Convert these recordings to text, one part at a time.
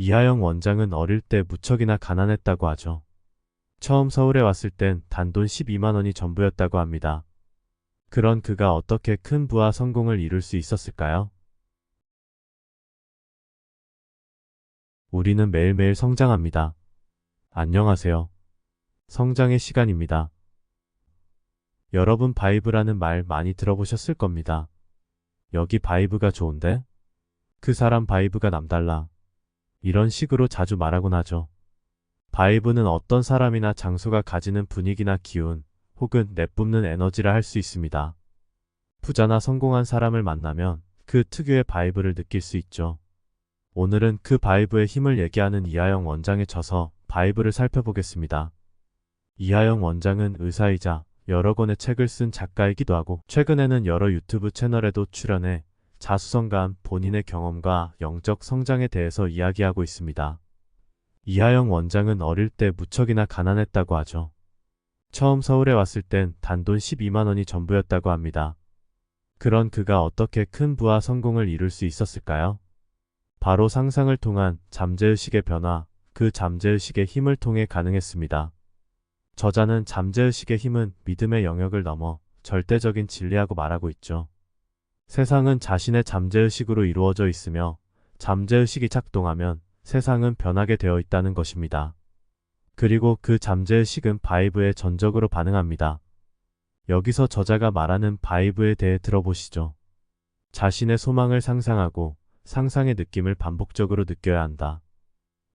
이하영 원장은 어릴 때 무척이나 가난했다고 하죠. 처음 서울에 왔을 땐 단돈 12만 원이 전부였다고 합니다. 그런 그가 어떻게 큰 부와 성공을 이룰 수 있었을까요? 우리는 매일매일 성장합니다. 안녕하세요. 성장의 시간입니다. 여러분 바이브라는 말 많이 들어보셨을 겁니다. 여기 바이브가 좋은데? 그 사람 바이브가 남달라. 이런 식으로 자주 말하곤 하죠. 바이브는 어떤 사람이나 장소가 가지는 분위기나 기운, 혹은 내뿜는 에너지라 할 수 있습니다. 부자나 성공한 사람을 만나면 그 특유의 바이브를 느낄 수 있죠. 오늘은 그 바이브의 힘을 얘기하는 이하영 원장의 저서 바이브를 살펴보겠습니다. 이하영 원장은 의사이자 여러 권의 책을 쓴 작가이기도 하고 최근에는 여러 유튜브 채널에도 출연해 자수성가한 본인의 경험과 영적 성장에 대해서 이야기하고 있습니다. 이하영 원장은 어릴 때 무척이나 가난했다고 하죠. 처음 서울에 왔을 땐 단돈 12만 원이 전부였다고 합니다. 그런 그가 어떻게 큰 부와 성공을 이룰 수 있었을까요? 바로 상상을 통한 잠재의식의 변화, 그 잠재의식의 힘을 통해 가능했습니다. 저자는 잠재의식의 힘은 믿음의 영역을 넘어 절대적인 진리라고 말하고 있죠. 세상은 자신의 잠재의식으로 이루어져 있으며 잠재의식이 작동하면 세상은 변하게 되어 있다는 것입니다. 그리고 그 잠재의식은 바이브에 전적으로 반응합니다. 여기서 저자가 말하는 바이브에 대해 들어보시죠. 자신의 소망을 상상하고 상상의 느낌을 반복적으로 느껴야 한다.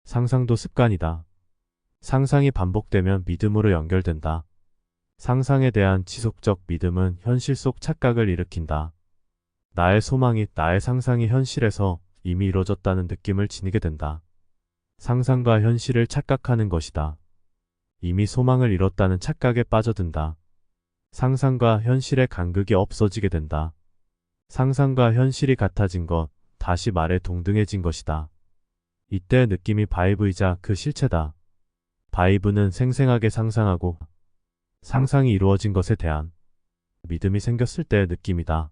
상상도 습관이다. 상상이 반복되면 믿음으로 연결된다. 상상에 대한 지속적 믿음은 현실 속 착각을 일으킨다. 나의 소망이 나의 상상이 현실에서 이미 이루어졌다는 느낌을 지니게 된다. 상상과 현실을 착각하는 것이다. 이미 소망을 이뤘다는 착각에 빠져든다. 상상과 현실의 간극이 없어지게 된다. 상상과 현실이 같아진 것, 다시 말해 동등해진 것이다. 이때의 느낌이 바이브이자 그 실체다. 바이브는 생생하게 상상하고 상상이 이루어진 것에 대한 믿음이 생겼을 때의 느낌이다.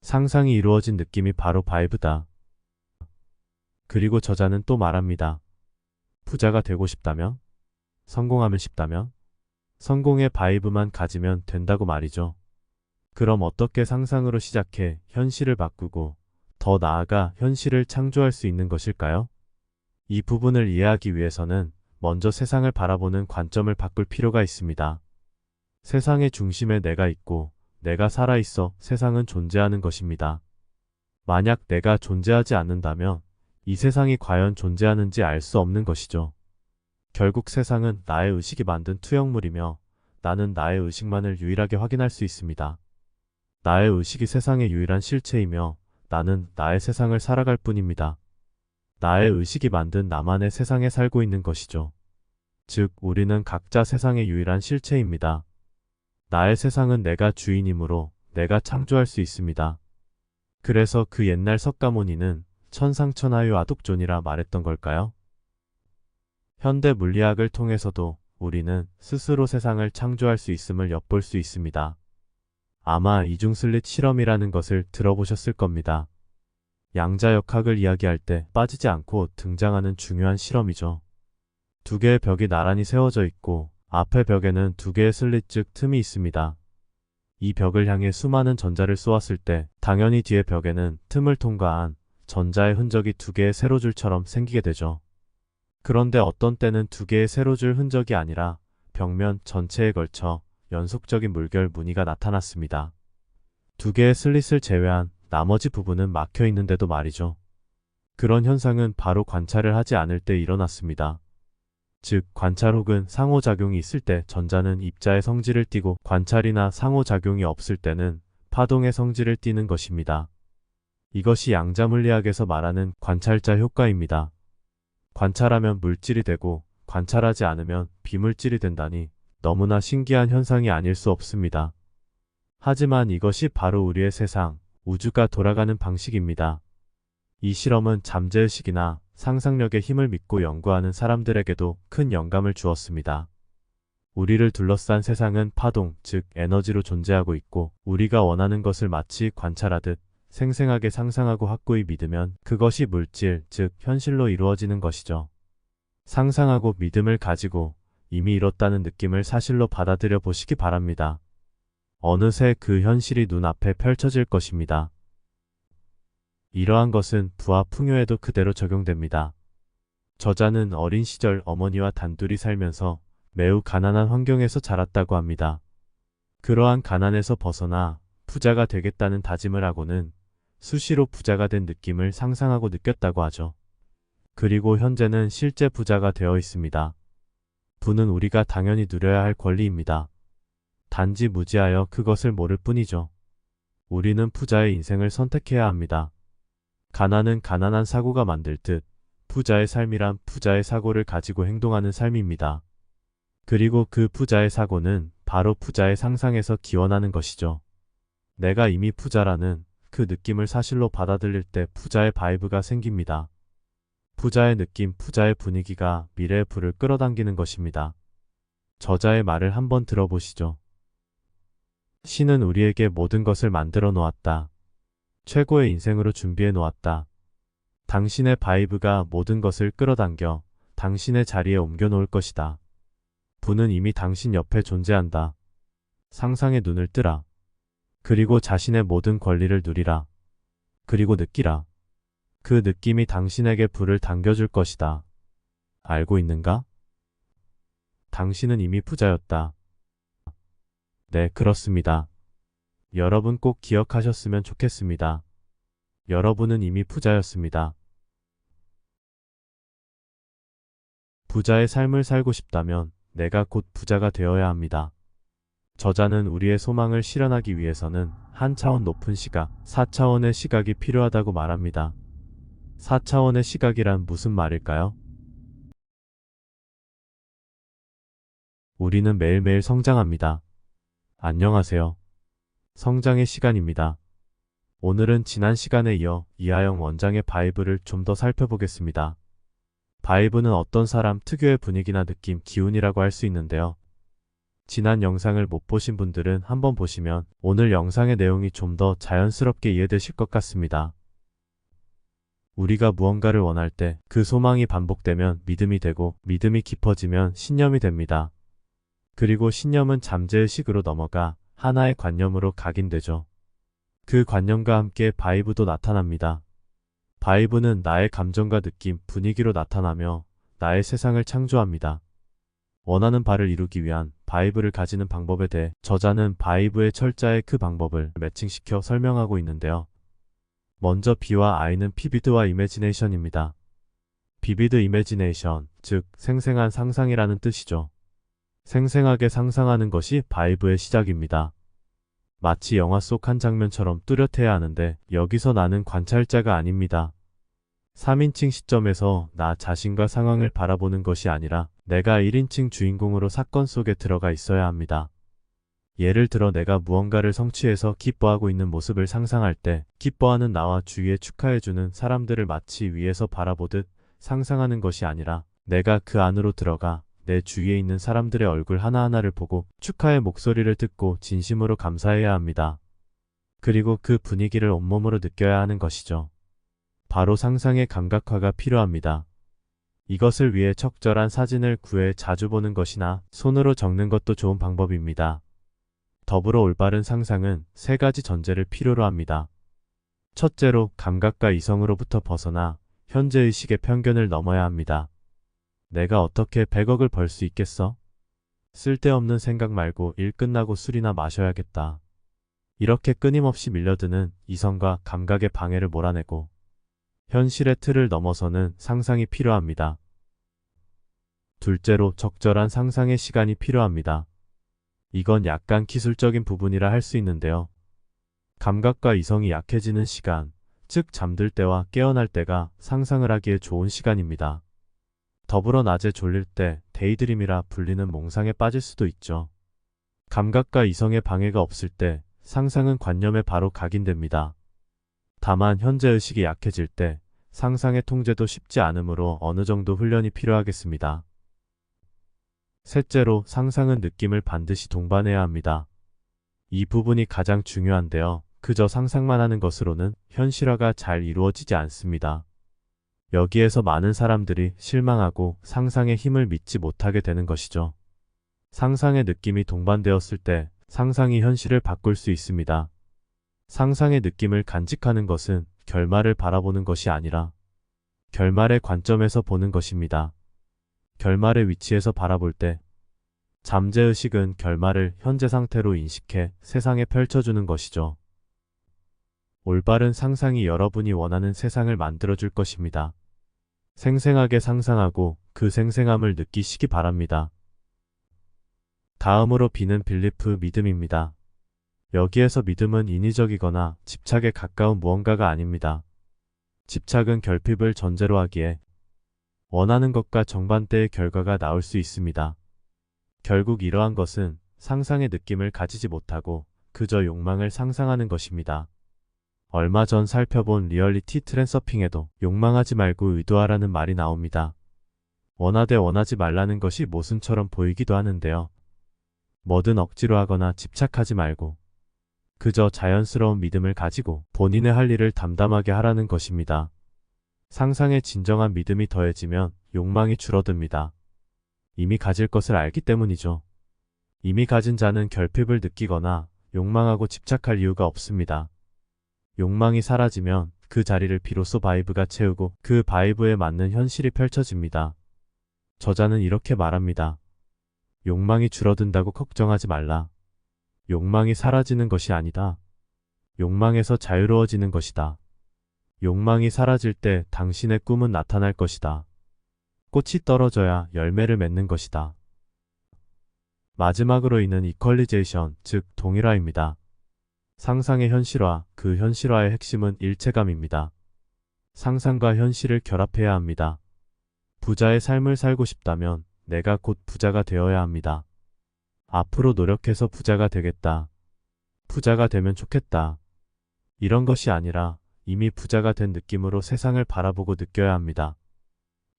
상상이 이루어진 느낌이 바로 바이브다. 그리고 저자는 또 말합니다. 부자가 되고 싶다면? 성공하면 싶다면? 성공의 바이브만 가지면 된다고 말이죠. 그럼 어떻게 상상으로 시작해 현실을 바꾸고 더 나아가 현실을 창조할 수 있는 것일까요? 이 부분을 이해하기 위해서는 먼저 세상을 바라보는 관점을 바꿀 필요가 있습니다. 세상의 중심에 내가 있고 내가 살아있어 세상은 존재하는 것입니다. 만약 내가 존재하지 않는다면 이 세상이 과연 존재하는지 알 수 없는 것이죠. 결국 세상은 나의 의식이 만든 투영물이며 나는 나의 의식만을 유일하게 확인할 수 있습니다. 나의 의식이 세상의 유일한 실체이며 나는 나의 세상을 살아갈 뿐입니다. 나의 의식이 만든 나만의 세상에 살고 있는 것이죠. 즉, 우리는 각자 세상의 유일한 실체입니다. 나의 세상은 내가 주인이므로 내가 창조할 수 있습니다. 그래서 그 옛날 석가모니는 천상천하의 아독존이라 말했던 걸까요? 현대 물리학을 통해서도 우리는 스스로 세상을 창조할 수 있음을 엿볼 수 있습니다. 아마 이중슬릿 실험이라는 것을 들어보셨을 겁니다. 양자역학을 이야기할 때 빠지지 않고 등장하는 중요한 실험이죠. 두 개의 벽이 나란히 세워져 있고 앞의 벽에는 두 개의 슬릿 즉 틈이 있습니다. 이 벽을 향해 수많은 전자를 쏘았을 때 당연히 뒤의 벽에는 틈을 통과한 전자의 흔적이 두 개의 세로줄처럼 생기게 되죠. 그런데 어떤 때는 두 개의 세로줄 흔적이 아니라 벽면 전체에 걸쳐 연속적인 물결 무늬가 나타났습니다. 두 개의 슬릿을 제외한 나머지 부분은 막혀 있는데도 말이죠. 그런 현상은 바로 관찰을 하지 않을 때 일어났습니다. 즉, 관찰 혹은 상호작용이 있을 때 전자는 입자의 성질을 띠고 관찰이나 상호작용이 없을 때는 파동의 성질을 띠는 것입니다. 이것이 양자물리학에서 말하는 관찰자 효과입니다. 관찰하면 물질이 되고 관찰하지 않으면 비물질이 된다니 너무나 신기한 현상이 아닐 수 없습니다. 하지만 이것이 바로 우리의 세상, 우주가 돌아가는 방식입니다. 이 실험은 잠재의식이나 상상력의 힘을 믿고 연구하는 사람들에게도 큰 영감을 주었습니다. 우리를 둘러싼 세상은 파동, 즉 에너지로 존재하고 있고 우리가 원하는 것을 마치 관찰하듯 생생하게 상상하고 확고히 믿으면 그것이 물질, 즉 현실로 이루어지는 것이죠. 상상하고 믿음을 가지고 이미 이뤘다는 느낌을 사실로 받아들여 보시기 바랍니다. 어느새 그 현실이 눈앞에 펼쳐질 것입니다. 이러한 것은 부와 풍요에도 그대로 적용됩니다. 저자는 어린 시절 어머니와 단둘이 살면서 매우 가난한 환경에서 자랐다고 합니다. 그러한 가난에서 벗어나 부자가 되겠다는 다짐을 하고는 수시로 부자가 된 느낌을 상상하고 느꼈다고 하죠. 그리고 현재는 실제 부자가 되어 있습니다. 부는 우리가 당연히 누려야 할 권리입니다. 단지 무지하여 그것을 모를 뿐이죠. 우리는 부자의 인생을 선택해야 합니다. 가난은 가난한 사고가 만들 듯 부자의 삶이란 부자의 사고를 가지고 행동하는 삶입니다. 그리고 그 부자의 사고는 바로 부자의 상상에서 기원하는 것이죠. 내가 이미 부자라는 그 느낌을 사실로 받아들일 때 부자의 바이브가 생깁니다. 부자의 느낌, 부자의 분위기가 미래의 부를 끌어당기는 것입니다. 저자의 말을 한번 들어보시죠. 신은 우리에게 모든 것을 만들어 놓았다. 최고의 인생으로 준비해 놓았다. 당신의 바이브가 모든 것을 끌어당겨 당신의 자리에 옮겨 놓을 것이다. 부는 이미 당신 옆에 존재한다. 상상의 눈을 뜨라. 그리고 자신의 모든 권리를 누리라. 그리고 느끼라. 그 느낌이 당신에게 부를 당겨줄 것이다. 알고 있는가? 당신은 이미 부자였다. 네, 그렇습니다. 여러분 꼭 기억하셨으면 좋겠습니다. 여러분은 이미 부자였습니다. 부자의 삶을 살고 싶다면 내가 곧 부자가 되어야 합니다. 저자는 우리의 소망을 실현하기 위해서는 한 차원 높은 시각, 4차원의 시각이 필요하다고 말합니다. 4차원의 시각이란 무슨 말일까요? 우리는 매일매일 성장합니다. 안녕하세요. 성장의 시간입니다. 오늘은 지난 시간에 이어 이하영 원장의 바이브를 좀 더 살펴보겠습니다. 바이브는 어떤 사람 특유의 분위기나 느낌, 기운이라고 할 수 있는데요. 지난 영상을 못 보신 분들은 한번 보시면 오늘 영상의 내용이 좀 더 자연스럽게 이해되실 것 같습니다. 우리가 무언가를 원할 때 그 소망이 반복되면 믿음이 되고 믿음이 깊어지면 신념이 됩니다. 그리고 신념은 잠재의식으로 넘어가 하나의 관념으로 각인되죠. 그 관념과 함께 바이브도 나타납니다. 바이브는 나의 감정과 느낌, 분위기로 나타나며 나의 세상을 창조합니다. 원하는 바를 이루기 위한 바이브를 가지는 방법에 대해 저자는 바이브의 철자의 그 방법을 매칭시켜 설명하고 있는데요. 먼저 B와 I는 비비드와 이매지네이션입니다. 비비드 이매지네이션, 즉 생생한 상상이라는 뜻이죠. 생생하게 상상하는 것이 바이브의 시작입니다. 마치 영화 속 한 장면처럼 뚜렷해야 하는데 여기서 나는 관찰자가 아닙니다. 3인칭 시점에서 나 자신과 상황을 바라보는 것이 아니라 내가 1인칭 주인공으로 사건 속에 들어가 있어야 합니다. 예를 들어 내가 무언가를 성취해서 기뻐하고 있는 모습을 상상할 때 기뻐하는 나와 주위에 축하해주는 사람들을 마치 위에서 바라보듯 상상하는 것이 아니라 내가 그 안으로 들어가 내 주위에 있는 사람들의 얼굴 하나하나를 보고 축하의 목소리를 듣고 진심으로 감사해야 합니다. 그리고 그 분위기를 온몸으로 느껴야 하는 것이죠. 바로 상상의 감각화가 필요합니다. 이것을 위해 적절한 사진을 구해 자주 보는 것이나 손으로 적는 것도 좋은 방법입니다. 더불어 올바른 상상은 세 가지 전제를 필요로 합니다. 첫째로 감각과 이성으로부터 벗어나 현재의식의 편견을 넘어야 합니다. 내가 어떻게 100억을 벌 수 있겠어? 쓸데없는 생각 말고 일 끝나고 술이나 마셔야겠다. 이렇게 끊임없이 밀려드는 이성과 감각의 방해를 몰아내고 현실의 틀을 넘어서는 상상이 필요합니다. 둘째로 적절한 상상의 시간이 필요합니다. 이건 약간 기술적인 부분이라 할 수 있는데요. 감각과 이성이 약해지는 시간, 즉 잠들 때와 깨어날 때가 상상을 하기에 좋은 시간입니다. 더불어 낮에 졸릴 때 데이드림이라 불리는 몽상에 빠질 수도 있죠. 감각과 이성의 방해가 없을 때 상상은 관념에 바로 각인됩니다. 다만 현재의식이 약해질 때 상상의 통제도 쉽지 않으므로 어느 정도 훈련이 필요하겠습니다. 셋째로 상상은 느낌을 반드시 동반해야 합니다. 이 부분이 가장 중요한데요. 그저 상상만 하는 것으로는 현실화가 잘 이루어지지 않습니다. 여기에서 많은 사람들이 실망하고 상상의 힘을 믿지 못하게 되는 것이죠. 상상의 느낌이 동반되었을 때 상상이 현실을 바꿀 수 있습니다. 상상의 느낌을 간직하는 것은 결말을 바라보는 것이 아니라 결말의 관점에서 보는 것입니다. 결말의 위치에서 바라볼 때 잠재의식은 결말을 현재 상태로 인식해 세상에 펼쳐주는 것이죠. 올바른 상상이 여러분이 원하는 세상을 만들어줄 것입니다. 생생하게 상상하고 그 생생함을 느끼시기 바랍니다. 다음으로 B는 빌리프 믿음입니다. 여기에서 믿음은 인위적이거나 집착에 가까운 무언가가 아닙니다. 집착은 결핍을 전제로 하기에 원하는 것과 정반대의 결과가 나올 수 있습니다. 결국 이러한 것은 상상의 느낌을 가지지 못하고 그저 욕망을 상상하는 것입니다. 얼마 전 살펴본 리얼리티 트랜서핑에도 욕망하지 말고 의도하라는 말이 나옵니다. 원하되 원하지 말라는 것이 모순처럼 보이기도 하는데요. 뭐든 억지로 하거나 집착하지 말고 그저 자연스러운 믿음을 가지고 본인의 할 일을 담담하게 하라는 것입니다. 상상에 진정한 믿음이 더해지면 욕망이 줄어듭니다. 이미 가질 것을 알기 때문이죠. 이미 가진 자는 결핍을 느끼거나 욕망하고 집착할 이유가 없습니다. 욕망이 사라지면 그 자리를 비로소 바이브가 채우고 그 바이브에 맞는 현실이 펼쳐집니다. 저자는 이렇게 말합니다. 욕망이 줄어든다고 걱정하지 말라. 욕망이 사라지는 것이 아니다. 욕망에서 자유로워지는 것이다. 욕망이 사라질 때 당신의 꿈은 나타날 것이다. 꽃이 떨어져야 열매를 맺는 것이다. 마지막으로 이는 이퀄리제이션, 즉 동일화입니다. 상상의 현실화, 그 현실화의 핵심은 일체감입니다. 상상과 현실을 결합해야 합니다. 부자의 삶을 살고 싶다면 내가 곧 부자가 되어야 합니다. 앞으로 노력해서 부자가 되겠다. 부자가 되면 좋겠다. 이런 것이 아니라 이미 부자가 된 느낌으로 세상을 바라보고 느껴야 합니다.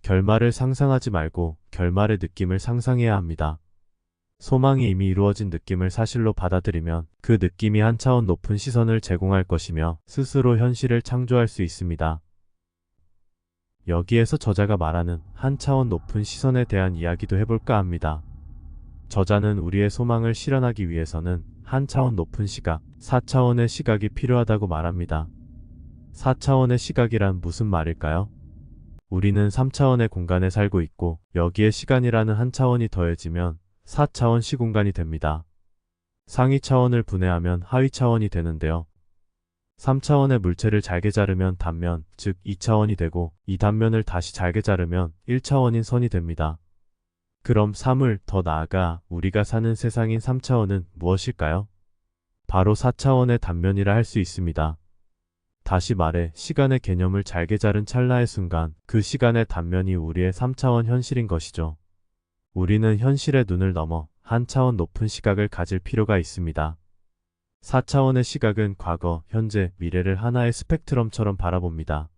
결말을 상상하지 말고 결말의 느낌을 상상해야 합니다. 소망이 이미 이루어진 느낌을 사실로 받아들이면 그 느낌이 한 차원 높은 시선을 제공할 것이며 스스로 현실을 창조할 수 있습니다. 여기에서 저자가 말하는 한 차원 높은 시선에 대한 이야기도 해볼까 합니다. 저자는 우리의 소망을 실현하기 위해서는 한 차원 높은 시각, 4차원의 시각이 필요하다고 말합니다. 4차원의 시각이란 무슨 말일까요? 우리는 3차원의 공간에 살고 있고 여기에 시간이라는 한 차원이 더해지면 4차원 시공간이 됩니다. 상위 차원을 분해하면 하위 차원이 되는데요. 3차원의 물체를 잘게 자르면 단면, 즉 2차원이 되고 이 단면을 다시 잘게 자르면 1차원인 선이 됩니다. 그럼 3을 더 나아가 우리가 사는 세상인 3차원은 무엇일까요? 바로 4차원의 단면이라 할 수 있습니다. 다시 말해 시간의 개념을 잘게 자른 찰나의 순간 그 시간의 단면이 우리의 3차원 현실인 것이죠. 우리는 현실의 눈을 넘어 한 차원 높은 시각을 가질 필요가 있습니다. 4차원의 시각은 과거, 현재, 미래를 하나의 스펙트럼처럼 바라봅니다.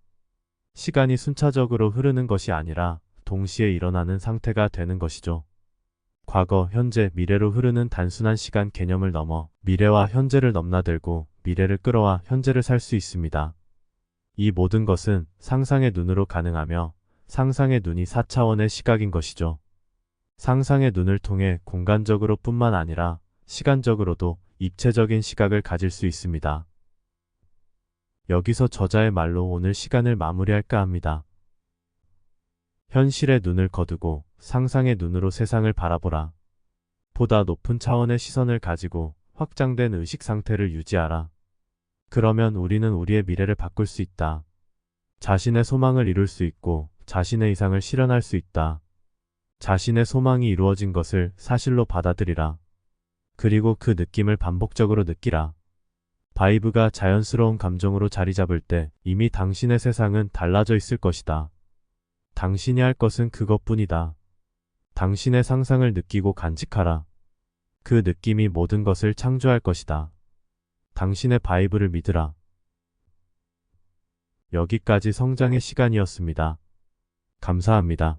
시간이 순차적으로 흐르는 것이 아니라 동시에 일어나는 상태가 되는 것이죠. 과거, 현재, 미래로 흐르는 단순한 시간 개념을 넘어 미래와 현재를 넘나들고 미래를 끌어와 현재를 살 수 있습니다. 이 모든 것은 상상의 눈으로 가능하며 상상의 눈이 4차원의 시각인 것이죠. 상상의 눈을 통해 공간적으로 뿐만 아니라 시간적으로도 입체적인 시각을 가질 수 있습니다. 여기서 저자의 말로 오늘 시간을 마무리할까 합니다. 현실의 눈을 거두고 상상의 눈으로 세상을 바라보라. 보다 높은 차원의 시선을 가지고 확장된 의식 상태를 유지하라. 그러면 우리는 우리의 미래를 바꿀 수 있다. 자신의 소망을 이룰 수 있고 자신의 이상을 실현할 수 있다. 자신의 소망이 이루어진 것을 사실로 받아들이라. 그리고 그 느낌을 반복적으로 느끼라. 바이브가 자연스러운 감정으로 자리 잡을 때 이미 당신의 세상은 달라져 있을 것이다. 당신이 할 것은 그것뿐이다. 당신의 상상을 느끼고 간직하라. 그 느낌이 모든 것을 창조할 것이다. 당신의 바이브를 믿으라. 여기까지 성장의 시간이었습니다. 감사합니다.